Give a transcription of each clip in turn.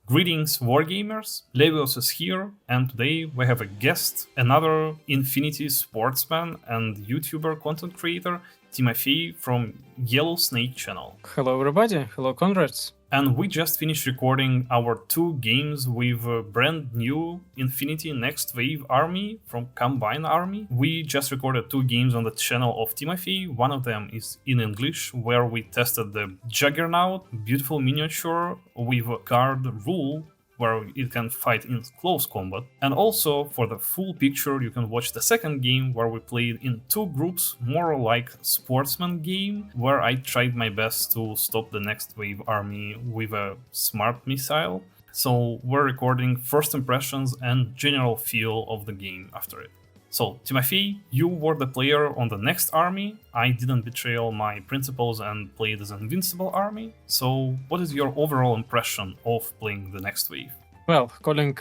Greetings, Wargamers! Levios is here, and today we have a guest, another Infinity sportsman and YouTuber content creator, Timofey from Yellow Snake channel. Hello everybody, hello Conrads. And we just finished recording our 2 games with a brand new Infinity Next Wave army from Combine Army. We just recorded 2 games on the channel of Timofey. One of them is in English, where we tested the Juggernaut, beautiful miniature with a guard rule, where it can fight in close combat. And also, for the full picture, you can watch the second game, where we played in 2 groups, more like sportsman game, where I tried my best to stop the Next Wave army with a smart missile. So we're recording first impressions and general feel of the game after it. So, Timofey, you were the player on the next army. I didn't betray all my principles and played as an invincible army. So, what is your overall impression of playing the next wave? Well, calling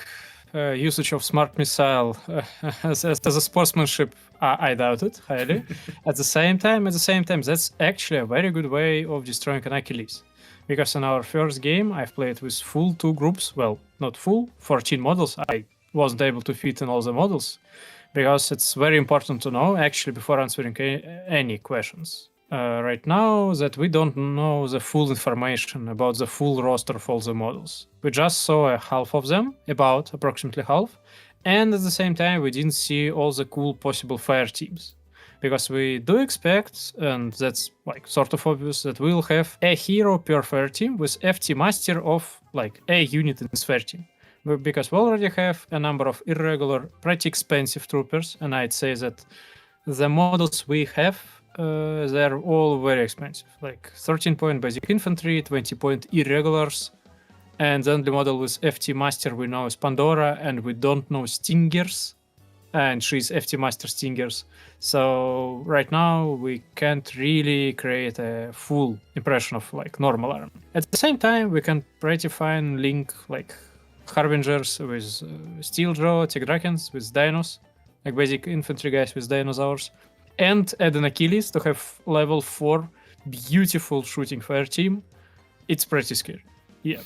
usage of smart missile as a sportsmanship, I doubt it highly. At the same time, that's actually a very good way of destroying an Achilles. Because in our first game, I've played with full 2 groups. Well, not full, 14 models. I wasn't able to fit in all the models. Because it's very important to know, actually, before answering any questions. Right now, that we don't know the full information about the full roster of all the models. We just saw a half of them, about approximately half, and at the same time, we didn't see all the cool possible fire teams. Because we do expect, and that's like sort of obvious, that we'll have a hero per fire team with FT master of like a unit in this fire team. Because we already have a number of irregular, pretty expensive troopers, and I'd say that the models we have, they're all very expensive. Like 13-point basic infantry, 20-point irregulars, and then the model with FT Master we know is Pandora, and we don't know Stingers, and she's FT Master Stingers. So right now we can't really create a full impression of like normal army. At the same time, we can pretty fine link like Harbingers with Steel Draw, Tigrakens with Dinos, like basic infantry guys with dinosaurs, and add an Achilles to have level 4 beautiful shooting fire team. It's pretty scary. Yeah.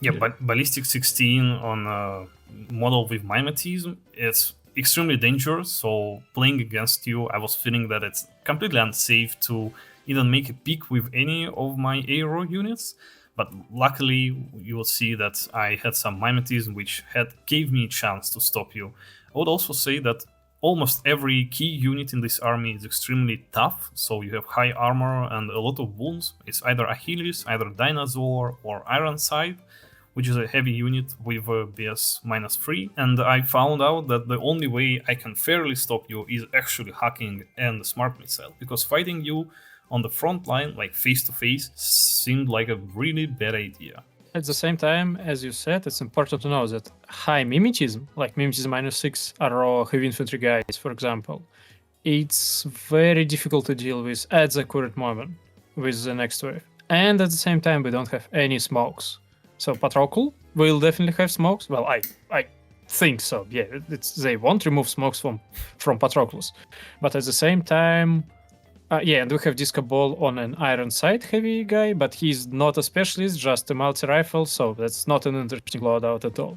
But Ballistic 16 on a model with mimetism, it's extremely dangerous. So playing against you, I was feeling that it's completely unsafe to even make a pick with any of my aero units. But luckily, you will see that I had some mimetism, which gave me a chance to stop you. I would also say that almost every key unit in this army is extremely tough, so you have high armor and a lot of wounds. It's either Achilles, either Dinosaur, or Ironside, which is a heavy unit with a BS -3. And I found out that the only way I can fairly stop you is actually hacking and the smart missile, because fighting you on the front line, like face-to-face, seemed like a really bad idea. At the same time, as you said, it's important to know that high mimetism, like mimetism -6 Arrow heavy infantry guys, for example, it's very difficult to deal with at the current moment with the next wave. And at the same time, we don't have any smokes. So Patroclus will definitely have smokes. Well, I think so. Yeah, they won't remove smokes from Patroclus. But at the same time, and we have Disco Ball on an Ironside heavy guy, but he's not a specialist, just a multi-rifle, so that's not an interesting loadout at all.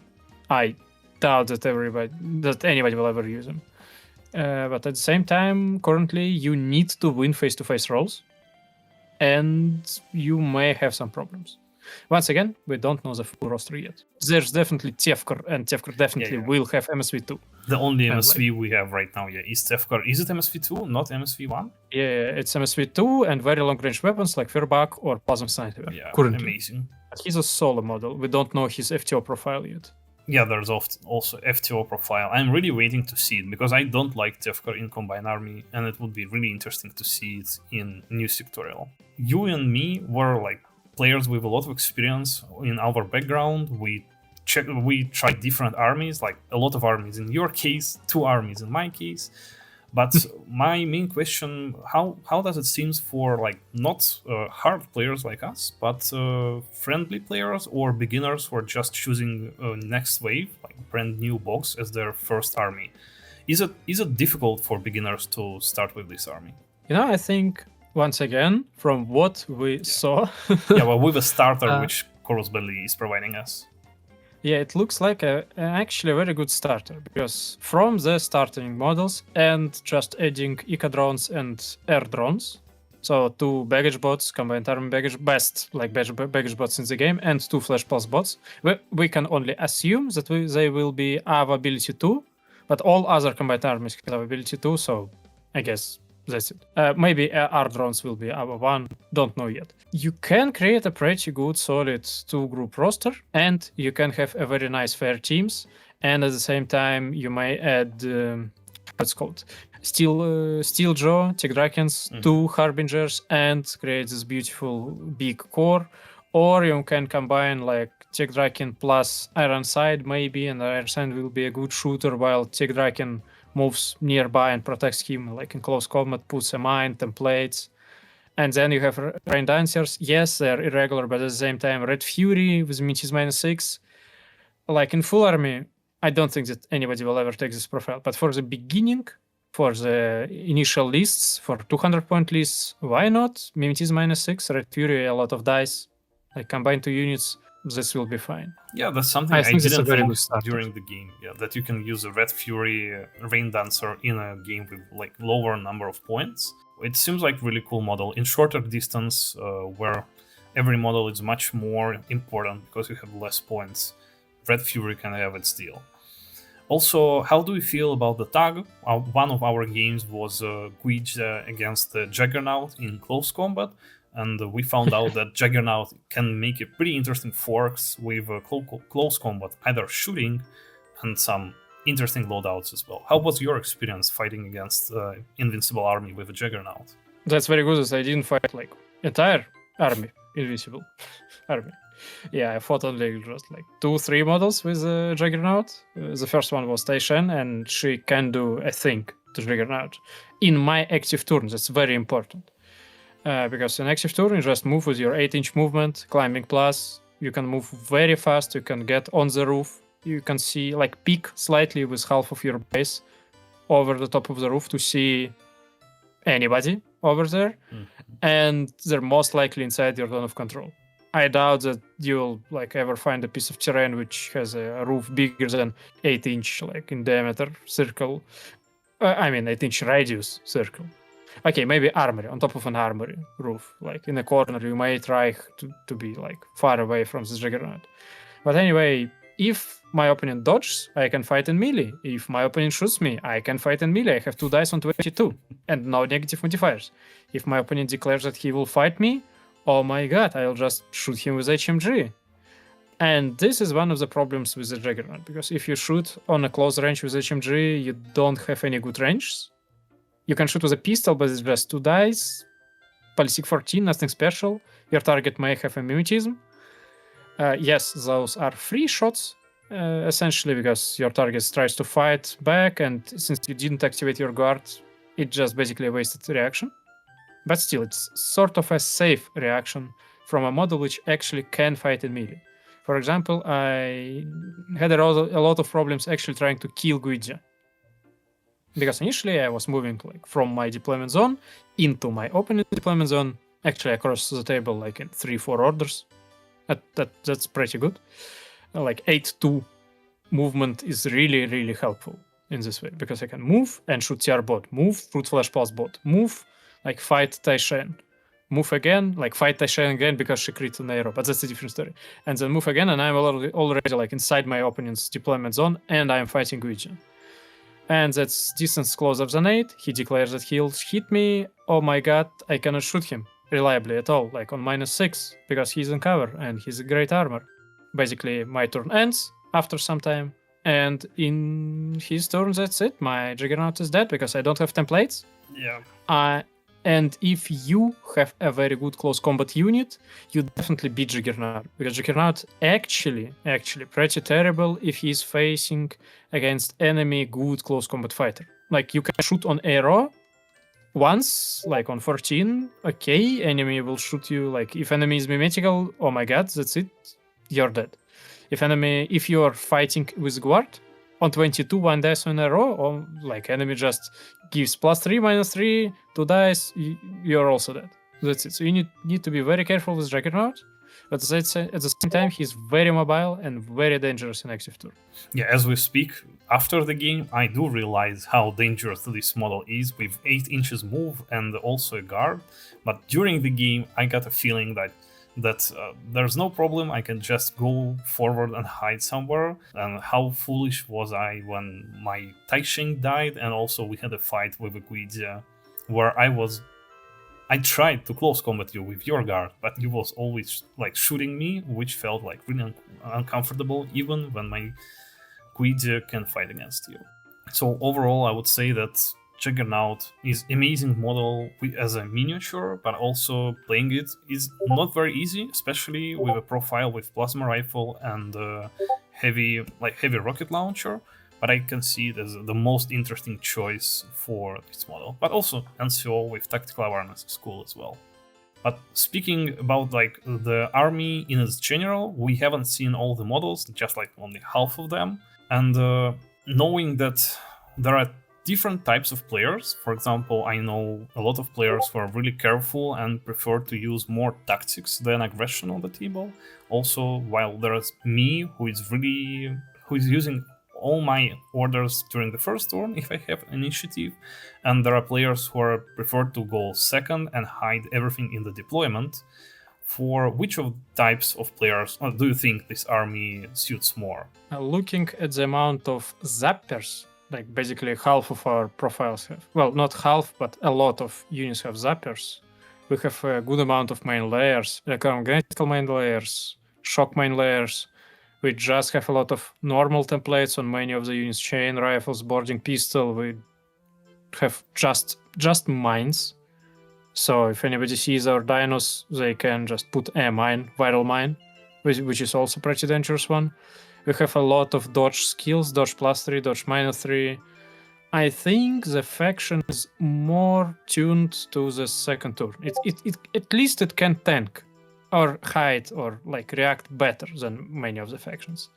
I doubt that anybody will ever use him. But at the same time, currently, you need to win face-to-face rolls, and you may have some problems. Once again, we don't know the full roster yet. There's definitely Tefkar, and Tefkar definitely will have MSV2. The only MSV we have right now, is Tefkar. Is it MSV2, not MSV1? Yeah, it's MSV2 and very long-range weapons like Firbuck or Plasma Sniper. Yeah, currently. Amazing. But he's a solo model. We don't know his FTO profile yet. Yeah, there's also FTO profile. I'm really waiting to see it, because I don't like Tefkar in Combine Army, and it would be really interesting to see it in new sectorial. You and me were like players with a lot of experience in our background. We tried different armies, like a lot of armies in your case, 2 armies in my case. But my main question, how does it seem for like not hard players like us, but friendly players or beginners who are just choosing Next Wave, like brand new box, as their first army? Is it difficult for beginners to start with this army? I think once again, from what we saw, with a starter which Corvus Belli is providing us. Yeah, it looks like actually a very good starter because from the starting models and just adding Ica drones and air drones, so 2 baggage bots, combined army baggage, best like baggage bots in the game, and 2 flash pulse bots, we can only assume that they will be AV ability 2, but all other combined armies have ability 2, so I guess that's it. Maybe our drones will be our one. Don't know yet. You can create a pretty good, solid 2-group roster, and you can have a very nice fair teams. And at the same time, you may add what's called Steel Jaw, Tick Drakens, 2 Harbingers, and create this beautiful big core. Or you can combine like Tick Draken plus Ironside maybe, and Ironside will be a good shooter while Tick Draken moves nearby and protects him, like in close combat, puts a mine, templates. And then you have Rain Dancers. Yes, they're irregular, but at the same time, Red Fury with Mimetism -6. Like in full army, I don't think that anybody will ever take this profile. But for the beginning, for the initial lists, for 200-point lists, why not? Mimetism -6, Red Fury, a lot of dice, like combine 2 units, this will be fine. Yeah, that's something I think it's a didn't very think good starter. during the game. Yeah, that you can use a Red Fury Rain Dancer in a game with like lower number of points. It seems like really cool model in shorter distance, where every model is much more important because you have less points. Red Fury can have its deal. Also, how do we feel about the tag? One of our games was Guija against Juggernaut in close combat, and we found out that Juggernaut can make a pretty interesting forks with close combat, either shooting and some interesting loadouts as well. How was your experience fighting against Invincible Army with a Juggernaut? That's very good, as I didn't fight like entire army, Invincible army. Yeah, I fought only just like 2-3 models with Juggernaut. The first one was Taishan, and she can do a thing to Juggernaut in my active turn. That's very important. Because in active turn, you just move with your 8-inch movement, climbing plus. You can move very fast. You can get on the roof. You can see, like, peek slightly with half of your base over the top of the roof to see anybody over there. And they're most likely inside your zone of control. I doubt that you'll like ever find a piece of terrain which has a roof bigger than 8-inch, like in diameter circle. 8-inch radius circle. Okay, maybe armory, on top of an armory roof, like in a corner. You may try to be like far away from this Juggernaut. But anyway, if my opponent dodges, I can fight in melee. If my opponent shoots me, I can fight in melee. I have 2 dice on 22 and no negative modifiers. If my opponent declares that he will fight me, oh my god, I'll just shoot him with HMG. And this is one of the problems with the Juggernaut, because if you shoot on a close range with HMG, you don't have any good ranges. You can shoot with a pistol, but it's just 2 dice. Ballistic 14, nothing special. Your target may have a mimetism. Yes, those are free shots, essentially, because your target tries to fight back, and since you didn't activate your guard, it just basically a wasted reaction. But still, it's sort of a safe reaction from a model which actually can fight in melee. For example, I had a lot of problems actually trying to kill Guija. Because initially I was moving like from my deployment zone into my opponent's deployment zone, actually across the table like in 3-4 orders. That's pretty good. Like 8-2 movement is really, really helpful in this way, because I can move and shoot TR bot, move, shoot flash pulse bot, move, like fight Taishan, move again, like fight Taishan again because she crit an arrow, but that's a different story. And then move again, and I'm already like inside my opponent's deployment zone, and I'm fighting Guija. And that's distance closer than 8. He declares that he'll hit me. Oh my god, I cannot shoot him reliably at all, like on -6, because he's in cover and he's a great armor. Basically, my turn ends after some time, and in his turn, that's it. My Juggernaut is dead because I don't have templates. Yeah. And if you have a very good close combat unit, you definitely beat Juggernaut, because Juggernaut actually pretty terrible if he's facing against enemy good close combat fighter. Like, you can shoot on arrow once, like on 14, okay, enemy will shoot you. Like, if enemy is mimetical, oh my god, that's it, you're dead. If you're fighting with guard, on 22, 1 dice on a row, or like enemy just gives +3, -3, 2 dice, you're also dead. That's it. So you need to be very careful with Juggernaut. But at the same time, he's very mobile and very dangerous in active tour. Yeah, as we speak, after the game, I do realize how dangerous this model is with 8 inches move and also a guard. But during the game, I got a feeling that there's no problem, I can just go forward and hide somewhere. And how foolish was I when my Taixing died, and also we had a fight with a Guidia where I tried to close combat you with your guard, but you was always like shooting me, which felt like really uncomfortable even when my Guidia can fight against you. So overall, I would say that Juggernaut is amazing model as a miniature, but also playing it is not very easy, especially with a profile with plasma rifle and heavy rocket launcher. But I can see it as the most interesting choice for this model. But also NCO with tactical awareness is cool as well. But speaking about like the army in its general, we haven't seen all the models, just like only half of them. And knowing that there are different types of players. For example, I know a lot of players who are really careful and prefer to use more tactics than aggression on the table. Also, while there's me who is using all my orders during the first turn if I have initiative, and there are players who are prefer to go second and hide everything in the deployment. For which of types of players do you think this army suits more? Looking at the amount of zappers, like basically half of our profiles have, well, not half, but a lot of units have zappers. We have a good amount of main layers, electromagnetical main layers, shock main layers. We just have a lot of normal templates on many of the units, chain rifles, boarding pistol. We have just mines. So if anybody sees our dinos, they can just put a mine, viral mine, which is also pretty dangerous one. We have a lot of dodge skills, dodge +3, dodge -3. I think the faction is more tuned to the second turn. It at least it can tank or hide or like react better than many of the factions.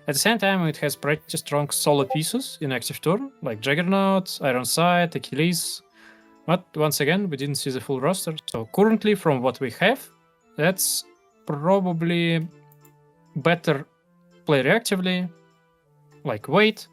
At the same time, it has pretty strong solo pieces in active turn, like Juggernaut, Ironside, Achilles. But once again, we didn't see the full roster. So currently, from what we have, that's probably better play reactively, like wait,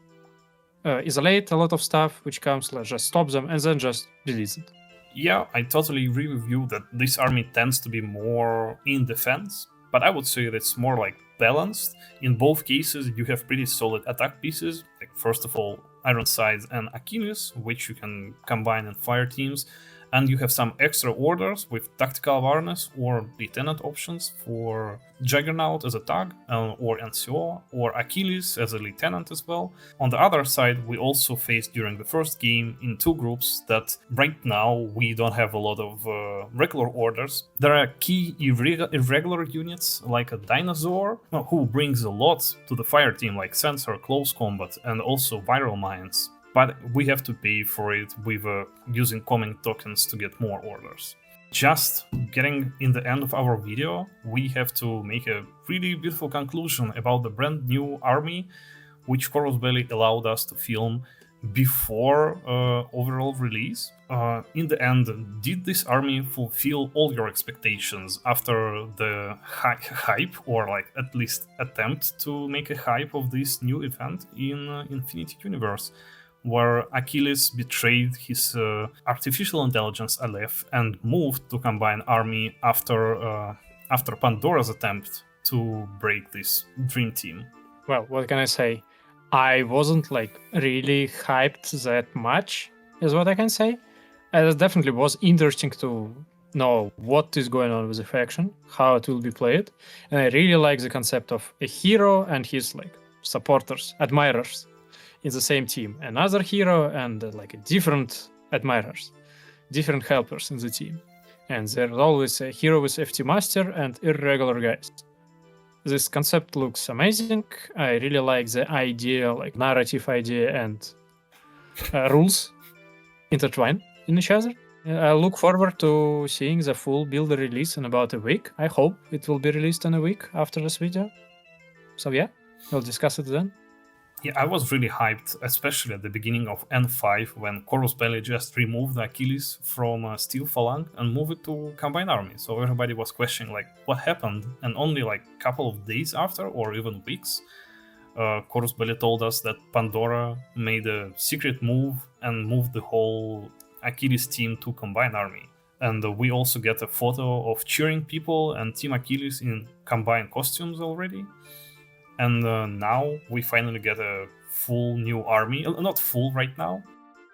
isolate a lot of stuff which comes, like just stop them and then just delete it. Yeah, I totally agree with you that this army tends to be more in defense, but I would say that it's more like balanced. In both cases, you have pretty solid attack pieces, like first of all, Ironsides and Achilles, which you can combine in fire teams, and you have some extra orders with tactical awareness or lieutenant options for Juggernaut as a tag, or NCO, or Achilles as a lieutenant as well. On the other side, we also faced during the first game in 2 groups that right now we don't have a lot of regular orders. There are key irregular units like a Dinosaur, who brings a lot to the fire team, like sensor, close combat, and also viral mines. But we have to pay for it with using common tokens to get more orders. Just getting in the end of our video, we have to make a really beautiful conclusion about the brand new army, which Corvus Belli allowed us to film before overall release. In the end, did this army fulfill all your expectations after the hype, or like at least attempt to make a hype of this new event in Infinity Universe, where Achilles betrayed his artificial intelligence Aleph and moved to combine army after Pandora's attempt to break this dream team? Well, what can I say? I wasn't like really hyped that much, is what I can say. It definitely was interesting to know what is going on with the faction, how it will be played, and I really like the concept of a hero and his like supporters, admirers in the same team. Another hero and like different admirers, different helpers in the team. And there's always a hero with FT Master and irregular guys. This concept looks amazing. I really like the idea, like narrative idea and rules intertwine in each other. I look forward to seeing the full build release in about a week. I hope it will be released in a week after this video. So yeah, we'll discuss it then. Yeah, I was really hyped, especially at the beginning of N5 when Corvus Belli just removed the Achilles from Steel Phalanx and moved it to Combined Army. So everybody was questioning like what happened, and only like a couple of days after, or even weeks, Corvus Belli told us that Pandora made a secret move and moved the whole Achilles team to Combined Army. And we also get a photo of cheering people and Team Achilles in combined costumes already. And now we finally get a full new army. Not full right now,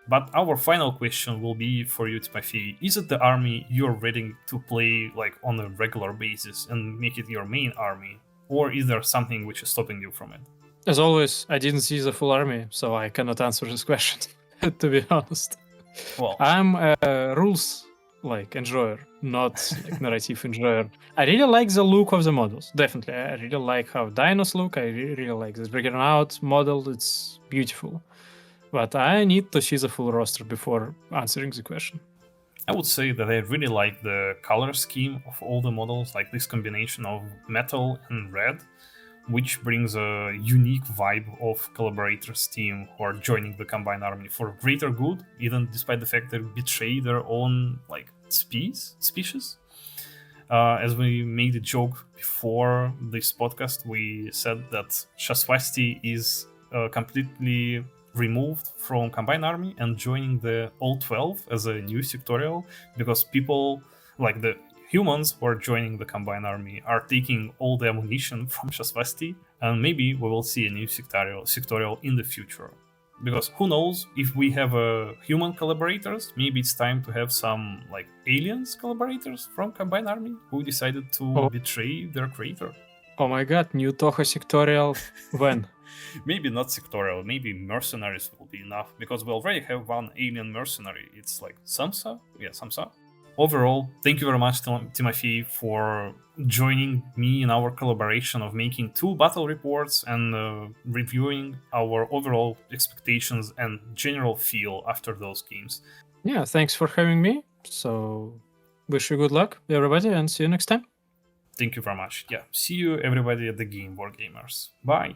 but our final question will be for you, Timothy. Is it the army you're ready to play like on a regular basis and make it your main army? Or is there something which is stopping you from it? As always, I didn't see the full army, so I cannot answer this question, to be honest. Well, I'm a rules like enjoyer, not like narrative enjoyer. I really like the look of the models. Definitely, I really like how dinos look. I really like the Juggernaut model. It's beautiful, but I need to see the full roster before answering the question. I would say that I really like the color scheme of all the models, like this combination of metal and red, which brings a unique vibe of collaborators team who are joining the combined army for greater good, even despite the fact they betray their own like species. As we made a joke before this podcast, we said that Shaswasti is completely removed from combined army and joining the all 12 as a new sectorial, because people like the humans who are joining the combined army are taking all the ammunition from Shaswasti, and maybe we will see a new sectorial in the future. Because who knows, if we have human collaborators, maybe it's time to have some like aliens collaborators from combined army who decided to betray their creator. Oh my god, new Toho sectorial when? Maybe not sectorial, maybe mercenaries will be enough, because we already have one alien mercenary. It's like Samsa. Yeah, Samsa. Overall, thank you very much, Timothy, for joining me in our collaboration of making 2 battle reports and reviewing our overall expectations and general feel after those games. Yeah, thanks for having me. So, wish you good luck, everybody, and see you next time. Thank you very much. Yeah, see you everybody at the Game Board Gamers. Bye.